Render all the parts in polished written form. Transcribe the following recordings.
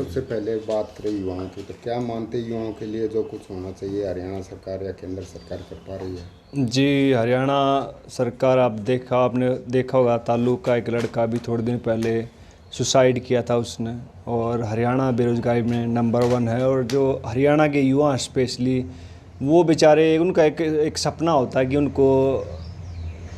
सबसे पहले बात करें युवाओं की, तो क्या मानते युवाओं के लिए जो कुछ होना चाहिए हरियाणा सरकार या केंद्र सरकार कर पा रही है? जी, हरियाणा सरकार आपने देखा होगा, ताल्लुक का एक लड़का भी थोड़े दिन पहले सुसाइड किया था उसने। और हरियाणा बेरोज़गारी में नंबर 1 है। और जो हरियाणा के युवा स्पेशली, वो बेचारे, उनका एक सपना होता है कि उनको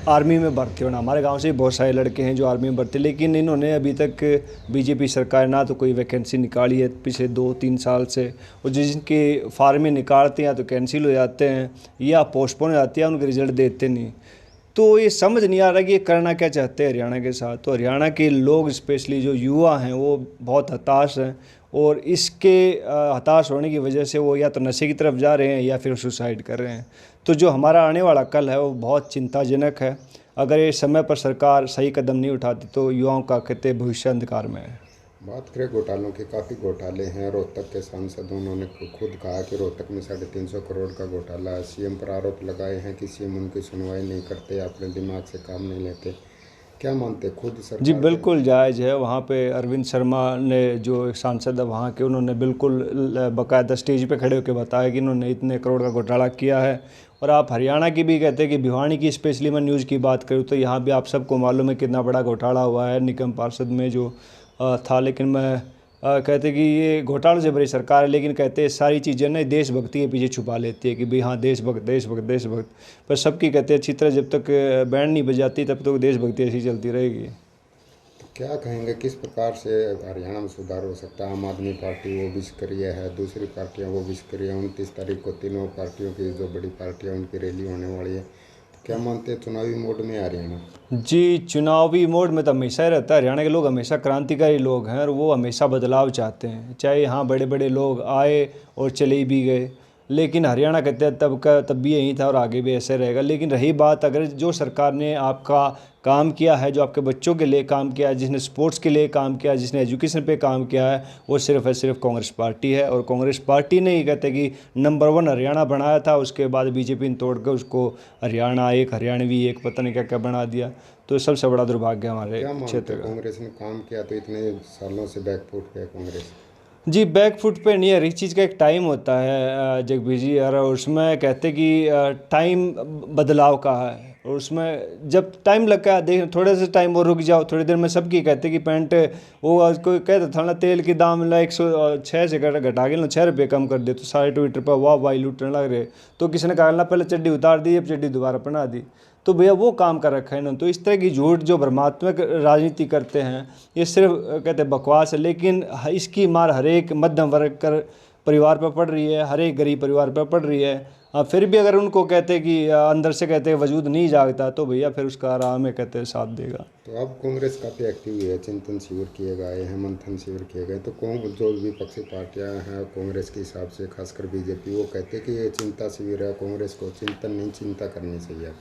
आर्मी में भर्ती होना। हमारे गांव से भी बहुत सारे लड़के हैं जो आर्मी में भर्ती, लेकिन इन्होंने अभी तक बीजेपी सरकार ना तो कोई वैकेंसी निकाली है पिछले 2-3 साल से। और जिनके फार्म में निकालते हैं तो कैंसिल हो जाते हैं या पोस्टपोन हो जाती है, उनके रिजल्ट देते नहीं। तो ये समझ नहीं आ रहा कि ये करना क्या चाहते हैं हरियाणा के साथ। तो हरियाणा के लोग स्पेशली जो युवा हैं वो बहुत हताश हैं। और इसके हताश होने की वजह से वो या तो नशे की तरफ जा रहे हैं या फिर सुसाइड कर रहे हैं। तो जो हमारा आने वाला कल है वो बहुत चिंताजनक है। अगर ये समय पर सरकार सही कदम नहीं उठाती तो युवाओं का कहते भविष्य अंधकार में है। बात करें घोटालों की, काफ़ी घोटाले हैं। रोहतक के सांसद, उन्होंने खुद कहा कि रोहतक में 350 करोड़ का घोटाला है। सीएम पर आरोप लगाए हैं कि सीएम उनकी सुनवाई नहीं करते, अपने दिमाग से काम नहीं लेते। क्या मानते खुद जी, सरकार बिल्कुल जायज़ है। वहाँ पे अरविंद शर्मा ने, जो एक सांसद है वहाँ के, उन्होंने बिल्कुल बाकायदा स्टेज पे खड़े होकर बताया कि इन्होंने इतने करोड़ का घोटाला किया है। और आप हरियाणा की भी कहते हैं कि भिवानी की स्पेशली मैं न्यूज़ की बात करूँ तो यहाँ भी आप सबको मालूम है कितना बड़ा घोटाला हुआ है निगम पार्षद में जो था। लेकिन मैं कहते कि ये घोटालों से भरी सरकार है, लेकिन कहते हैं सारी चीज़ें ना देशभक्ति के पीछे छुपा लेती है कि भाई हाँ देशभक्त देशभक्त देशभक्त। पर सबकी कहते हैं अच्छी तरह जब तक बैंड नहीं बजाती तब तक देशभक्ति ऐसी चलती रहेगी। क्या कहेंगे, किस प्रकार से हरियाणा में सुधार हो सकता है? आम आदमी पार्टी वो भी सक्रिय है, दूसरी पार्टियां वो भी सक्रिय है। 29 तारीख को तीनों पार्टियों की जो बड़ी पार्टियां उनकी रैली होने वाली है। तो क्या मानते हैं चुनावी मोड में है हरियाणा? जी, चुनावी मोड में तो हमेशा ही रहता है। हरियाणा के लोग हमेशा क्रांतिकारी लोग हैं और वो हमेशा बदलाव चाहते हैं, चाहे यहाँ बड़े बड़े लोग आए और चले भी गए। लेकिन हरियाणा कहते हैं तब भी यही था और आगे भी ऐसे रहेगा। लेकिन रही बात, अगर जो सरकार ने आपका काम किया है, जो आपके बच्चों के लिए काम किया है, जिसने स्पोर्ट्स के लिए काम किया है, जिसने एजुकेशन पे काम किया है, वो सिर्फ है सिर्फ कांग्रेस पार्टी है। और कांग्रेस पार्टी ने ही कहते कि नंबर 1 हरियाणा बनाया था, उसके बाद बीजेपी ने तोड़ कर उसको हरियाणा एक, हरियाणवी एक, पता नहीं क्या क्या बना दिया। तो सबसे बड़ा दुर्भाग्य हमारे क्या मानते क्षेत्र हैं का। कांग्रेस ने काम किया तो इतने सालों से बैकफुट पे है कांग्रेस? जी, बैक फुट पे नहीं है। हर एक चीज़ का एक टाइम होता है जगबीर जी। और उसमें कहते कि टाइम बदलाव का है। और उसमें जब टाइम लगा, देख थोड़े से टाइम वो रुक जाओ, थोड़ी देर में सबकी कहते कि पैंट, वो कोई कहता था ना तेल की दाम ला 106 से घटा के ना 6 रुपये कम कर दे, तो सारे ट्विटर पर वाह वाह लूटने लग रहे। तो किसी ने कहा ना पहले चड्डी उतार दी, अब चड्डी दोबारा पहना दी। तो भैया वो काम कर रखा है इन्होंने। तो इस तरह की झूठ जो भ्रमात्मक राजनीति करते हैं, ये सिर्फ कहते बकवास है। लेकिन इसकी मार हर एक मध्यम वर्ग कर परिवार पर पड़ रही है, हर एक गरीब परिवार पर पड़ रही है। फिर भी अगर उनको कहते कि अंदर से कहते वजूद नहीं जागता, तो भैया फिर उसका आराम है कहते साथ देगा। तो अब कांग्रेस काफ़ी एक्टिव हुई है, चिंतन शिविर किए गए हैं, मंथन शिविर किए गए। तो कौन जो विपक्षी पार्टियां हैं कांग्रेस के हिसाब से, खासकर बीजेपी, वो कहते हैं कि ये चिंता शिविर है, कांग्रेस को चिंतन नहीं चिंता करनी चाहिए।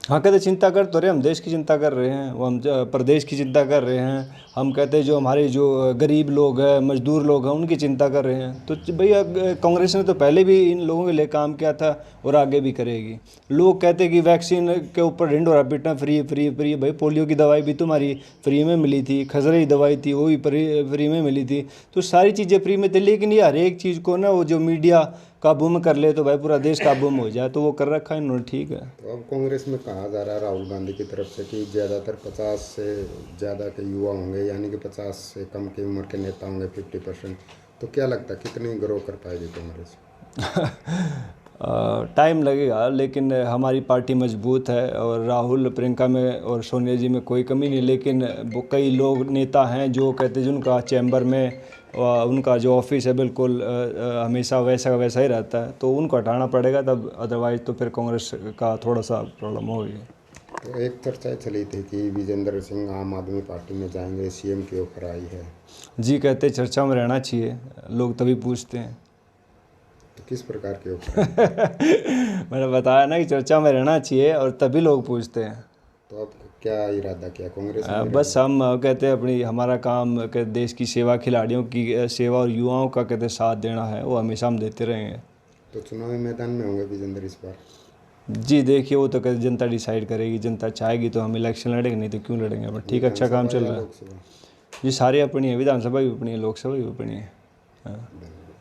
हाँ, कहते चिंता कर तो रहे, हम देश की चिंता कर रहे हैं, वो हम प्रदेश की चिंता कर रहे हैं। हम कहते हैं जो हमारे जो गरीब लोग हैं, मजदूर लोग हैं, उनकी चिंता कर रहे हैं। तो भैया कांग्रेस ने तो पहले भी इन लोगों के लिए काम किया था और आगे भी करेगी। लोग कहते हैं कि वैक्सीन के ऊपर ढिंढोरा पीटना, फ्री फ्री फ्री। भाई पोलियो की दवाई भी तुम्हारी फ्री में मिली थी, खसरे की दवाई थी वो भी फ्री में मिली थी। तो सारी चीज़ें फ्री में थी। लेकिन ये हर एक चीज़ को ना वो जो मीडिया काबू में कर ले तो भाई पूरा देश काबू में हो जाए, तो वो कर रखा है इन्होंने, ठीक है। तो अब कांग्रेस में कहा जा रहा है राहुल गांधी की तरफ से कि ज़्यादातर 50 से ज़्यादा के युवा होंगे, यानी कि 50 से कम की उम्र के नेता होंगे 50%। तो क्या लगता है कितनी ग्रो कर पाएगी कांग्रेस? टाइम लगेगा, लेकिन हमारी पार्टी मजबूत है। और राहुल प्रियंका में और सोनिया जी में कोई कमी नहीं। लेकिन वो कई लोग नेता हैं जो कहते हैं जिनका चैम्बर में उनका जो ऑफिस है बिल्कुल हमेशा वैसा वैसा ही रहता है, तो उनको हटाना पड़ेगा तब, अदरवाइज़ तो फिर कांग्रेस का थोड़ा सा प्रॉब्लम होगी। तो एक चर्चा चली थी कि विजेंद्र सिंह आम आदमी पार्टी में जाएंगे, सीएम की ऑफर आई है। जी, कहते चर्चा में रहना चाहिए, लोग तभी पूछते हैं। तो किस प्रकार की ऑफर? मैंने बताया ना कि चर्चा में रहना चाहिए और तभी लोग पूछते हैं। तो अब क्या इरादा किया कांग्रेस ने? बस हम कहते हैं अपनी, हमारा काम कहते देश की सेवा, खिलाड़ियों की सेवा और युवाओं का कहते साथ देना है, वो हमेशा हम देते रहेंगे। तो चुनावी मैदान में होंगे विजेंद्र इस बार? जी देखिए, वो तो कहते जनता डिसाइड करेगी। जनता चाहेगी तो हम इलेक्शन लड़ेंगे, नहीं तो क्यों लड़ेंगे। बट ठीक, अच्छा काम चल रहा है। जी, सारी अपनी है, विधानसभा भी अपनी है, लोकसभा भी अपनी है। हाँ। धन्यवाद।